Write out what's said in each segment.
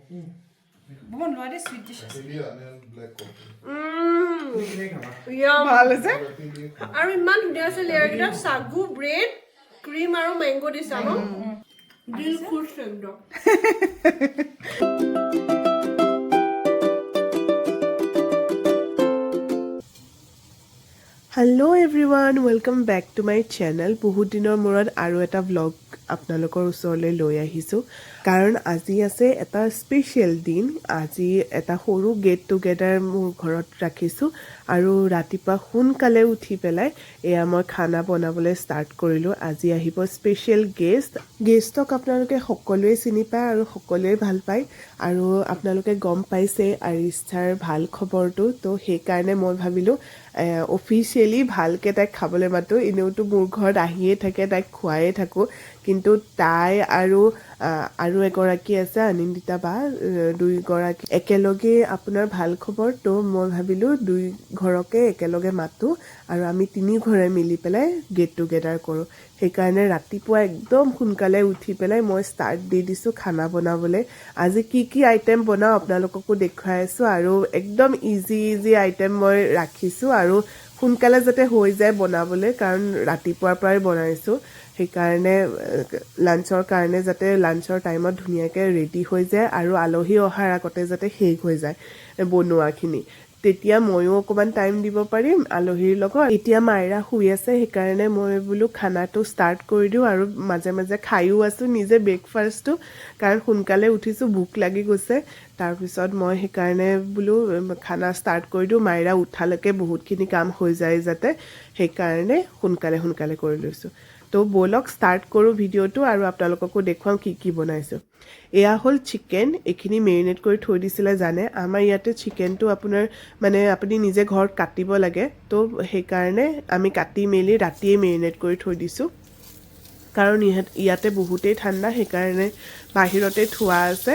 Bon, lo haré sweet dishes. ভাল আছে আৰু ইমান ধুনীয়া আছে লেয়াৰকেইটা সাগু ব্ৰেড ক্ৰীম আৰু মেংগো দিছা ন দিল খুশ একদম hello' everyone welcome back to my channel বহুত দিনৰ মূৰত আৰু এটা ব্লগ আপোনালোকৰ ওচৰলৈ লৈ আহিছোঁ কাৰণ আজি আছে এটা স্পেচিয়েল দিন আজি এটা সৰু গেট টুগেডাৰ মোৰ ঘৰত ৰাখিছোঁ আৰু ৰাতিপুৱা সোনকালে উঠি পেলাই এয়া মই খানা বনাবলৈ ষ্টাৰ্ট কৰিলোঁ আজি আহিব স্পেচিয়েল গেষ্টক আপোনালোকে সকলোৱে চিনি পায় আৰু সকলোৱে ভাল পায় আৰু আপোনালোকে গম পাইছে আৰিষ্ঠাৰ ভাল খবৰটো তো সেইকাৰণে মই ভাবিলোঁ অফিচিয়েলি ভালকৈ তাইক খাবলৈ মাতোঁ এনেওতো মোৰ ঘৰত আহিয়ে থাকে তাইক খুৱায়ে থাকোঁ কিন্তু তাই আৰু এগৰাকী আছে অনিন্দিতা বা দুইগৰাকী একেলগে আপোনাৰ ভাল খবৰ তো মই ভাবিলোঁ দুই ঘৰকে একেলগে মাতোঁ আৰু আমি তিনি ঘৰে মিলি পেলাই গেট টুগেডাৰ কৰোঁ সেইকাৰণে ৰাতিপুৱা একদম সোনকালে উঠি পেলাই মই ষ্টাৰ্ট দি দিছোঁ খানা বনাবলৈ আজি কি আইটেম বনাওঁ আপোনালোককো দেখুৱাই আছোঁ আৰু একদম ইজি আইটেম মই ৰাখিছোঁ আৰু সোনকালে যাতে হৈ যায় বনাবলৈ কাৰণ ৰাতিপুৱাৰ পৰাই বনাইছোঁ সেইকাৰণে লাঞ্চৰ কাৰণে যাতে লাঞ্চৰ টাইমত ধুনীয়াকৈ ৰেডি হৈ যায় আৰু আলহী অহাৰ আগতে যাতে শেষ হৈ যায় বনোৱাখিনি তেতিয়া ময়ো অকণমান টাইম দিব পাৰিম আলহীৰ লগত এতিয়া মাইৰা শুই আছে সেইকাৰণে মই বোলো খানাটো ষ্টাৰ্ট কৰি দিওঁ আৰু মাজে মাজে খায়ো আছোঁ নিজে ব্ৰেকফাষ্টটো কাৰণ সোনকালে উঠিছোঁ ভোক লাগি গৈছে তাৰপিছত মই সেইকাৰণে বোলো খানা ষ্টাৰ্ট কৰি দিওঁ মাইৰা উঠালৈকে বহুতখিনি কাম হৈ যায় যাতে সেইকাৰণে সোনকালে কৰি লৈছোঁ তো ব'লক ষ্টাৰ্ট কৰোঁ ভিডিঅ'টো আৰু আপোনালোককো দেখুৱাওঁ কি বনাইছোঁ এয়া হ'ল চিকেন এইখিনি মেৰিনেট কৰি থৈ দিছিলে জানে আমাৰ ইয়াতে চিকেনটো আপোনাৰ মানে আপুনি নিজে ঘৰত কাটিব লাগে তো সেইকাৰণে আমি কাটি মেলি ৰাতিয়ে মেৰিনেট কৰি থৈ দিছোঁ কাৰণ ইয়াতে বহুতেই ঠাণ্ডা সেইকাৰণে বাহিৰতে থোৱা আছে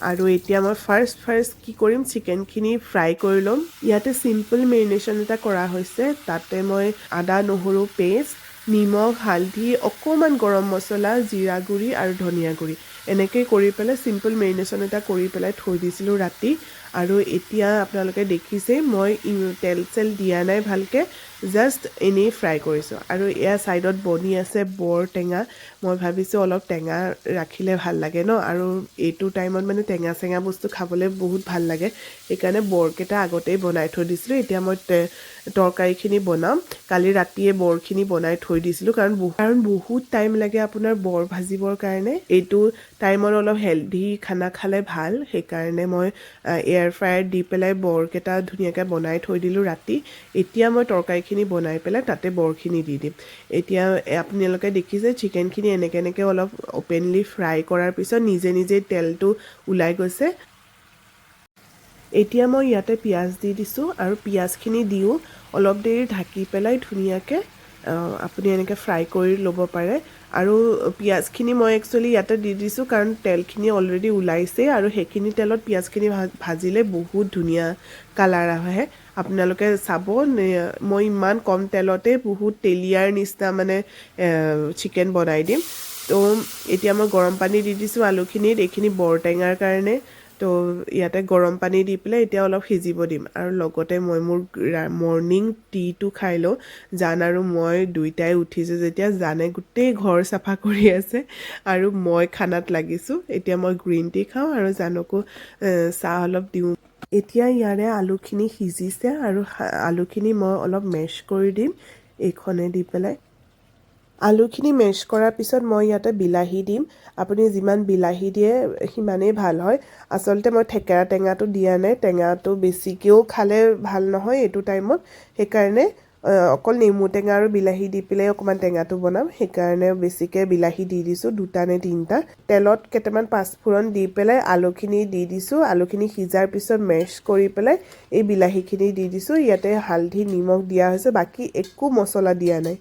আৰু এতিয়া মই ফাৰ্ষ্ট কি কৰিম চিকেনখিনি ফ্ৰাই কৰি ল'ম ইয়াতে চিম্পল মেৰিনেশ্যন এটা কৰা হৈছে তাতে মই আদা নহৰু পেষ্ট নিমখ হালধি অকণমান গৰম মছলা জিৰা গুড়ি আৰু ধনিয়া গুড়ি এনেকৈ কৰি পেলাই চিম্পল মেৰিনেশ্যন এটা কৰি পেলাই থৈ দিছিলোঁ ৰাতি আৰু এতিয়া আপোনালোকে দেখিছেই মই তেল চেল দিয়া নাই ভালকৈ জাষ্ট এনেই ফ্ৰাই কৰিছোঁ আৰু এয়া ছাইডত বনি আছে বৰ টেঙা মই ভাবিছোঁ অলপ টেঙা ৰাখিলে ভাল লাগে ন আৰু এইটো টাইমত মানে টেঙা চেঙা বস্তু খাবলৈ বহুত ভাল লাগে সেইকাৰণে বৰকেইটা আগতেই বনাই থৈ দিছিলোঁ এতিয়া মই তৰকাৰীখিনি বনাম কালি ৰাতিয়ে বৰখিনি বনাই থৈ দিছিলোঁ কাৰণ বহুত টাইম লাগে আপোনাৰ বৰ ভাজিবৰ কাৰণে এইটো টাইমত অলপ হেল্ডি খানা খালে ভাল সেইকাৰণে মই এয়াৰ ফ্ৰায়াৰ দি পেলাই বৰকেইটা ধুনীয়াকৈ বনাই থৈ দিলোঁ ৰাতি এতিয়া মই তৰকাৰীখিনি বনাই পেলাই তাতে বৰখিনি দি দিম এতিয়া আপোনালোকে দেখিছে চিকেনখিনি এনেকৈ অলপ অপেনলি ফ্ৰাই কৰাৰ পিছত নিজে তেলটো ওলাই গৈছে এতিয়া মই ইয়াতে পিঁয়াজ দি দিছোঁ আৰু পিঁয়াজখিনি দিও অলপ দেৰি ঢাকি পেলাই ধুনীয়াকৈ আপুনি এনেকৈ ফ্ৰাই কৰি ল'ব পাৰে আৰু পিঁয়াজখিনি মই একচুৱেলি ইয়াতে দি দিছোঁ কাৰণ তেলখিনি অলৰেডি ওলাইছেই আৰু সেইখিনি তেলত পিঁয়াজখিনি ভাজিলে বহুত ধুনীয়া কালাৰ আহে আপোনালোকে চাব মই ইমান কম তেলতে বহুত তেলীয়াৰ নিচিনা মানে চিকেন বনাই দিম তো এতিয়া মই গৰম পানী দি দিছোঁ আলুখিনিত এইখিনি বৰটেঙাৰ কাৰণে তো ইয়াতে গৰম পানী দি পেলাই এতিয়া অলপ সিজিব দিম আৰু লগতে মই মোৰ মৰ্ণিং টিটো খাই লওঁ জান আৰু মই দুইটাই উঠিছোঁ যেতিয়া জানে গোটেই ঘৰ চাফা কৰি আছে আৰু মই খানাত লাগিছোঁ এতিয়া মই গ্ৰীণ টি খাওঁ আৰু জানকো চাহ অলপ দিওঁ এতিয়া ইয়াৰে আলুখিনি সিজিছে আৰু আলুখিনি মই অলপ মেছ কৰি দিম এইখনে দি পেলাই আলুখিনি মেছ কৰাৰ পিছত মই ইয়াতে বিলাহী দিম আপুনি যিমান বিলাহী দিয়ে সিমানেই ভাল হয় আচলতে মই থেকেৰা টেঙাটো দিয়া নাই টেঙাটো বেছিকৈও খালে ভাল নহয় এইটো টাইমত সেইকাৰণে অকল নেমু টেঙা আৰু বিলাহী দি পেলাই অকণমান টেঙাটো বনাম সেইকাৰণে বেছিকৈ বিলাহী দি দিছোঁ 2টা নে 3টা তেলত কেইটামান পাঁচফোৰণ দি পেলাই আলুখিনি দি দিছোঁ আলুখিনি সিজাৰ পিছত মেছ কৰি পেলাই এই বিলাহীখিনি দি দিছোঁ ইয়াতে হালধি নিমখ দিয়া হৈছে বাকী একো মছলা দিয়া নাই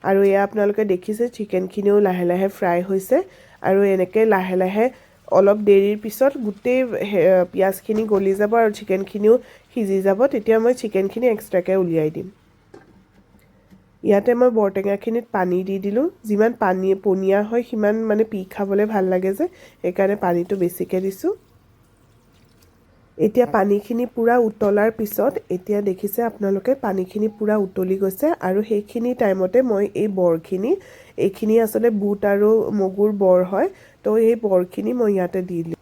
আৰু এয়া আপোনালোকে দেখিছে চিকেনখিনিও লাহে ফ্ৰাই হৈছে আৰু এনেকৈ লাহে অলপ দেৰিৰ পিছত গোটেই পিঁয়াজখিনি গলি যাব আৰু চিকেনখিনিও সিজি যাব তেতিয়া মই চিকেনখিনি এক্সট্ৰাকৈ উলিয়াই দিম ইয়াতে মই বৰটেঙাখিনিত পানী দি দিলোঁ যিমান পনীয়া হয় সিমান মানে পি খাবলৈ ভাল লাগে যে সেইকাৰণে পানীটো বেছিকৈ দিছোঁ এতিয়া পানীখিনি পূৰা উতলাৰ পিছত এতিয়া দেখিছে আপোনালোকে পানীখিনি পূৰা উতলি গৈছে আৰু সেইখিনি টাইমতে মই এই বৰখিনি এইখিনি আচলতে বুট আৰু মগুৰ বৰ হয় তো এই বৰখিনি মই ইয়াতে দি দিলোঁ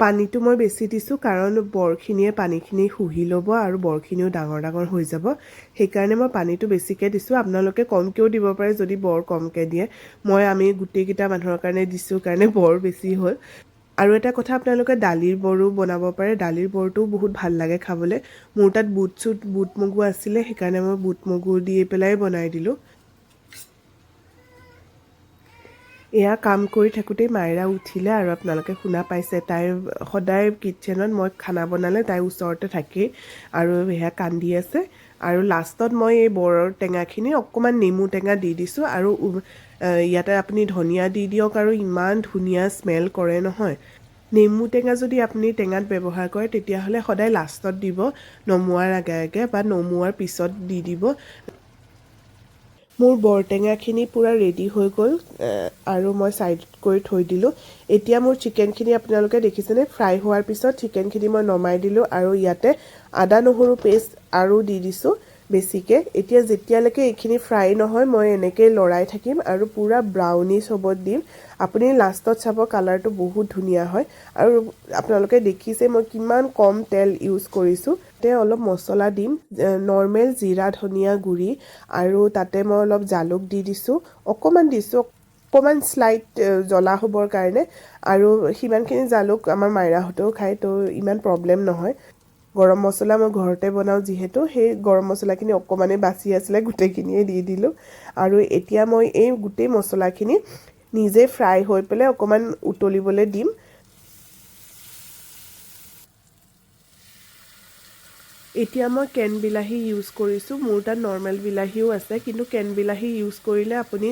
পানীটো মই বেছি দিছোঁ কাৰণ বৰখিনিয়ে পানীখিনি শুহি ল'ব আৰু বৰখিনিও ডাঙৰ ডাঙৰ হৈ যাব সেইকাৰণে মই পানীটো বেছিকৈ দিছোঁ আপোনালোকে কমকৈও দিব পাৰে যদি বৰ কমকৈ দিয়ে আমি গোটেইকেইটা মানুহৰ কাৰণে দিছোঁ কাৰণে বৰ বেছি হ'ল আৰু এটা কথা আপোনালোকে দালিৰ বড়ো বনাব পাৰে দালিৰ বড়োটোও বহুত ভাল লাগে খাবলৈ মোৰ তাত বুট মগু আছিলে সেইকাৰণে মই বুট মগু দি পেলাই বনাই দিলোঁ এয়া কাম কৰি থাকোঁতেই মায়েৰা উঠিলে আৰু আপোনালোকে শুনা পাইছে তাইৰ সদায় কিটচেনত মই খানা বনালে তাইৰ ওচৰতে থাকেই আৰু সেয়া কান্দি আছে আৰু লাষ্টত মই এই বৰৰ টেঙাখিনি অকণমান নেমু টেঙা দি দিছোঁ আৰু ইয়াতে আপুনি ধনিয়া দি দিয়ক আৰু ইমান ধুনীয়া স্মেল কৰে নহয় নেমু টেঙা যদি আপুনি টেঙাত ব্যৱহাৰ কৰে তেতিয়াহ'লে সদায় লাষ্টত দিব নমোৱাৰ আগে আগে বা নমোৱাৰ পিছত দি দিব মোৰ বৰটেঙাখিনি পূৰা ৰেডি হৈ গ'ল আৰু মই ছাইড কৰি থৈ দিলোঁ এতিয়া মোৰ চিকেনখিনি আপোনালোকে দেখিছেনে ফ্ৰাই হোৱাৰ পিছত চিকেনখিনি মই নমাই দিলোঁ আৰু ইয়াতে আদা নহৰু পেষ্ট আৰু দি দিছোঁ বেছিকৈ এতিয়া যেতিয়ালৈকে এইখিনি ফ্ৰাই নহয় মই এনেকৈ লৰাই থাকিম আৰু পূৰা ব্ৰাউনিছ হ'ব দিম আপুনি লাষ্টত চাব কালাৰটো বহুত ধুনীয়া হয় আৰু আপোনালোকে দেখিছে মই কিমান কম তেল ইউজ কৰিছোঁ অলপ মছলা দিম নৰ্মেল জিৰা ধনিয়া গুড়ি আৰু তাতে মই অলপ জালুক দি দিছোঁ অকণমান স্লাইট জ্বলা হ'বৰ কাৰণে আৰু সিমানখিনি জালুক আমাৰ মাইৰাহঁতেও খায় তো ইমান প্ৰব্লেম নহয় গৰম মছলা মই ঘৰতে বনাওঁ যিহেতু সেই গৰম মছলাখিনি অকণমানেই বাচি আছিলে গোটেইখিনিয়ে দি দিলোঁ আৰু এতিয়া মই এই গোটেই মছলাখিনি নিজে ফ্ৰাই হৈ পেলাই অকণমান উতলিবলৈ দিম এতিয়া মই কেন বিলাহী ইউজ কৰিছোঁ মোৰ তাত নৰ্মেল বিলাহীও আছে কিন্তু কেন বিলাহী ইউজ কৰিলে আপুনি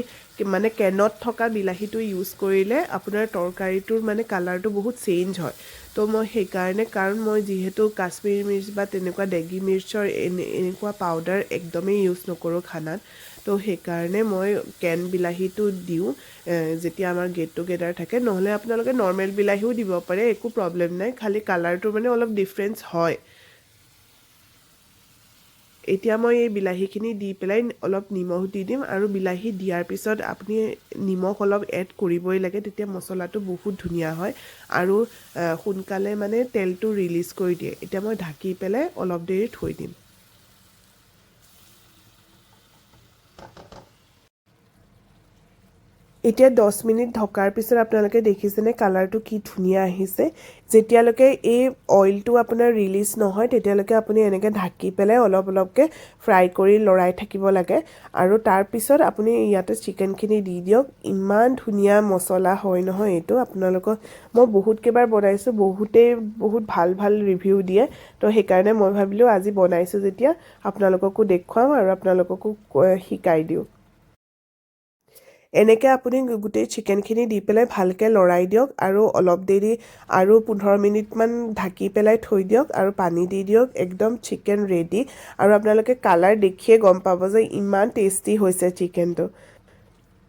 মানে কেনত থকা বিলাহীটো ইউজ কৰিলে আপোনাৰ তৰকাৰীটোৰ মানে কালাৰটো বহুত চেঞ্জ হয় তো মই সেইকাৰণে কাৰণ মই যিহেতু কাশ্মীৰী মিৰ্চ বা তেনেকুৱা দেগী মিৰ্চৰ এনেকুৱা পাউডাৰ একদমেই ইউজ নকৰোঁ খানাত তো সেইকাৰণে মই কেন বিলাহীটো দিওঁ যেতিয়া আমাৰ গেট টুগেডাৰ থাকে নহ'লে আপোনালোকে নৰ্মেল বিলাহীও দিব পাৰে একো প্ৰব্লেম নাই খালি কালাৰটো মানে অলপ ডিফাৰেঞ্চ হয় এতিয়া মই এই বিলাহীখিনি দি পেলাই অলপ নিমখ দি দিম আৰু বিলাহী দিয়াৰ পিছত আপুনি নিমখ অলপ এড কৰিবই লাগে তেতিয়া মছলাটো বহুত ধুনীয়া হয় আৰু সোনকালে মানে তেলটো ৰিলিজ কৰি দিয়ে এতিয়া মই ঢাকি পেলাই অলপ দেৰি থৈ দিম এতিয়া 10 মিনিট ঢকাৰ পিছত আপোনালোকে দেখিছেনে কালাৰটো কি ধুনীয়া আহিছে যেতিয়ালৈকে এই অইলটো আপোনাৰ ৰিলিজ নহয় তেতিয়ালৈকে আপুনি এনেকৈ ঢাকি পেলাই অলপ অলপকৈ ফ্ৰাই কৰি লৰাই থাকিব লাগে আৰু তাৰপিছত আপুনি ইয়াতে চিকেনখিনি দি দিয়ক ইমান ধুনীয়া মছলা হয় নহয় এইটো আপোনালোকক মই বহুত কেইবাৰ বনাইছোঁ বহুত ভাল ৰিভিউ দিয়ে তো সেইকাৰণে মই ভাবিলোঁ আজি বনাইছোঁ যেতিয়া আপোনালোককো দেখুৱাম আৰু আপোনালোককো শিকাই দিওঁ এনেকৈ আপুনি গোটেই চিকেনখিনি দি পেলাই ভালকৈ লৰাই দিয়ক আৰু অলপ দেৰি আৰু 15 মিনিটমান ঢাকি পেলাই থৈ দিয়ক আৰু পানী দি দিয়ক একদম চিকেন ৰেডি আৰু আপোনালোকে কালাৰ দেখিয়ে গম পাব যে ইমান টেষ্টি হৈছে চিকেনটো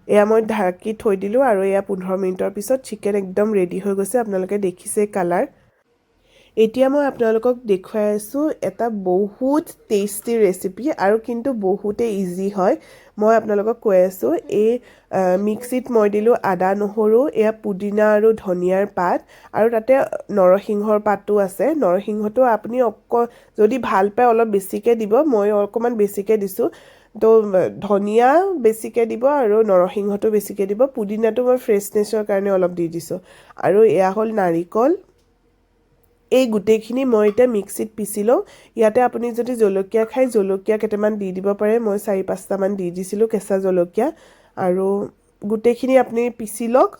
এয়া মই ঢাকি থৈ দিলোঁ আৰু এয়া 15 মিনিটৰ পিছত চিকেন একদম ৰেডি হৈ গৈছে আপোনালোকে দেখিছে কালাৰ এতিয়া মই আপোনালোকক দেখুৱাই আছোঁ এটা বহুত টেষ্টি ৰেচিপি আৰু কিন্তু বহুতেই ইজি হয় মই আপোনালোকক কৈ আছোঁ এই মিক্সিত মই দিলোঁ আদা নহৰু এয়া পুদিনা আৰু ধনিয়াৰ পাত আৰু তাতে নৰসিংহৰ পাতো আছে নৰসিংহটো আপুনি যদি ভাল পায় অলপ বেছিকৈ দিব মই অকণমান বেছিকৈ দিছোঁ তো ধনিয়া বেছিকৈ দিব আৰু নৰসিংহটো বেছিকৈ দিব পুদিনাটো মই ফ্ৰেছনেছৰ কাৰণে অলপ দি দিছোঁ আৰু এয়া হ'ল নাৰিকল এই গোটেইখিনি মই এতিয়া মিক্সিত পিচি লওঁ ইয়াতে আপুনি যদি জলকীয়া খায় জলকীয়া কেইটামান দি দিব পাৰে মই 4-5টামান দি দিছিলোঁ কেঁচা জলকীয়া আৰু গোটেইখিনি আপুনি পিচি লওক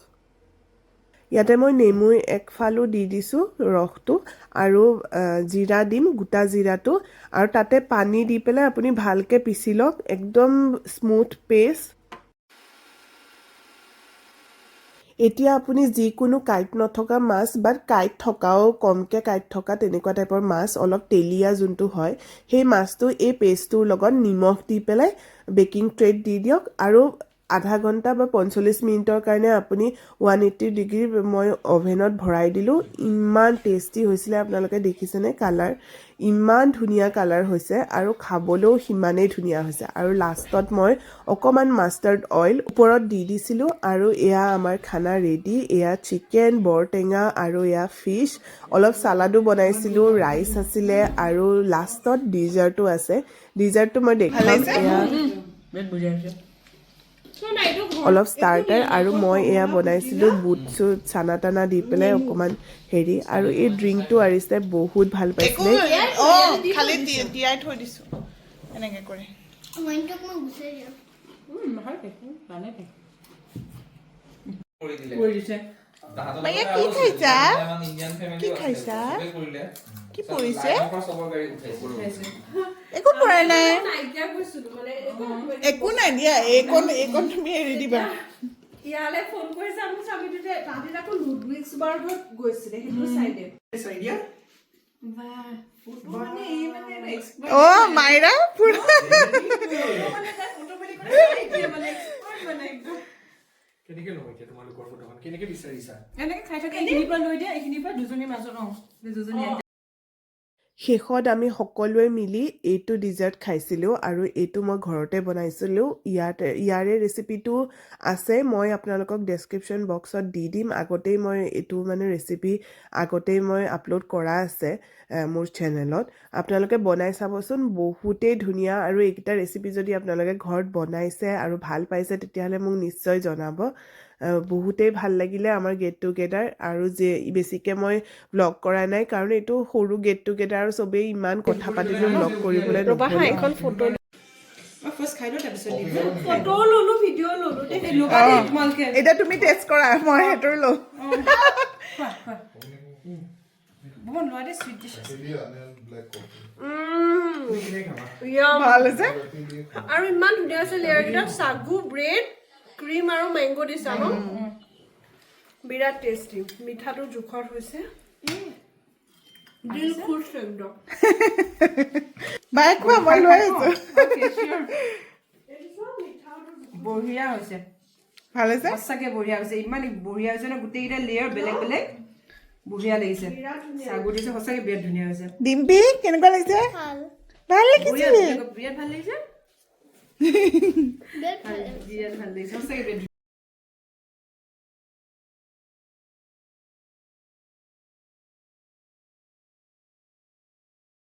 ইয়াতে মই নেমু একফালো দি দিছোঁ ৰসটো আৰু জিৰা দিম গোটা জিৰাটো আৰু তাতে পানী দি পেলাই আপুনি ভালকৈ পিচি লওক একদম স্মুথ পেষ্ট এতিয়া আপুনি যিকোনো কাঁইট নথকা মাছ বা কাঁইট থকাও কমকৈ কাঁইট থকা তেনেকুৱা টাইপৰ মাছ অলপ তেলীয়া যোনটো হয় সেই মাছটো এই পেষ্টটোৰ লগত নিমখ দি পেলাই বেকিং ট্ৰেত দি দিয়ক আৰু আধা ঘণ্টা বা 45 মিনিটৰ কাৰণে আপুনি 180 ডিগ্ৰী মই অভেনত ভৰাই দিলোঁ ইমান টেষ্টি হৈছিলে আপোনালোকে দেখিছেনে কালাৰ ইমান ধুনীয়া কালাৰ হৈছে আৰু খাবলৈও সিমানেই ধুনীয়া হৈছে আৰু লাষ্টত মই অকণমান মাষ্টাৰ্ড অইল ওপৰত দি দিছিলোঁ আৰু এয়া আমাৰ খানা ৰেডি এয়া চিকেন বৰটেঙা আৰু এয়া ফিছ অলপ চালাডো বনাইছিলোঁ ৰাইচ আছিলে আৰু লাষ্টত ডিজাৰ্টো আছে ডিজাৰ্টটো মই দেখাম এয়া অলপ ষ্টাৰ্টাৰ আৰু মই এয়া বনাইছিলোঁ বুট চুট চানা টানা দি পেলাই অকণমান হেৰি আৰু এই ড্ৰিংকটো আৰিছে বহুত ভাল পাইছিলে খালি তিয়াই থৈ দিছো এনেকে কৰি মাইয়া কি খাইছা কি খাইছা কি পৰিছে একো পৰা নাই একো নাই দিয়া এইকণ তুমি এৰি দিবা ইয়ালে ফোন কৰিছে আমি চাবিতে তাহাঁতি আকৌ লুডউইক্স বাৰ্গত গৈছিলে সেইটো চাইডে অ মাইৰা পুৰা কেনেকে লয় এতিয়া তোমালোকৰ ফটোখন কেনেকে বিচাৰিছা এনেকে খাই থাকে এইখিনিৰ পৰা লৈ দিয়া এইখিনিৰ পৰা দুজনী মাজত দুজনী শেষত আমি সকলোৱে মিলি এইটো ডিজাৰ্ট খাইছিলোঁ আৰু এইটো মই ঘৰতে বনাইছিলোঁ ইয়াৰে ৰেচিপিটো আছে মই আপোনালোকক ডেছক্ৰিপশ্যন বক্সত দি দিম আগতেই মই এইটো মানে ৰেচিপি আগতেই মই আপলোড কৰা আছে মোৰ চেনেলত আপোনালোকে বনাই চাবচোন বহুতেই ধুনীয়া আৰু এইকেইটা ৰেচিপি যদি আপোনালোকে ঘৰত বনাইছে আৰু ভাল পাইছে তেতিয়াহ'লে মোক নিশ্চয় জনাব বহুতেই ভাল লাগিলে আমাৰ গেট টুগেডাৰ আৰু যে বেছিকৈ মই ব্লগ কৰা নাই কাৰণ এইটো সৰু গেট টুগেডাৰ আৰু চবেই ইমান কথা পাতিলোঁ ব্লগ কৰিবলৈ এখন ফটো এতিয়া তুমি টেষ্ট কৰা মই সেইটো লওঁ ভাল হৈছে আৰু ইমান ধুনীয়া আছে লেয়াৰ কেইটা সাগু ব্ৰেড ক্ৰীম আৰু মেংগো দিছা ন বিৰাট টেষ্টি মিঠাটো জোখৰ হৈছে দিল খুশ একদম বাই খোৱা মই লৈ আছো বঢ়িয়া হৈছে ভাল হৈছে সঁচাকে বঢ়িয়া হৈছে ইমান বঢ়িয়া হৈছে ন গোটেইকেইটা লেয়াৰ বেলেগ বেলেগ বঢ়িয়া লাগিছে চাগু দিছে সঁচাকে বিৰাট ধুনীয়া হৈছে ডিম্পি কেনেকুৱা লাগিছে ভাল লাগিছে বিৰাট ভাল লাগিছে বিৰাট ভাল লাগিছে সঁচাকে বিৰাট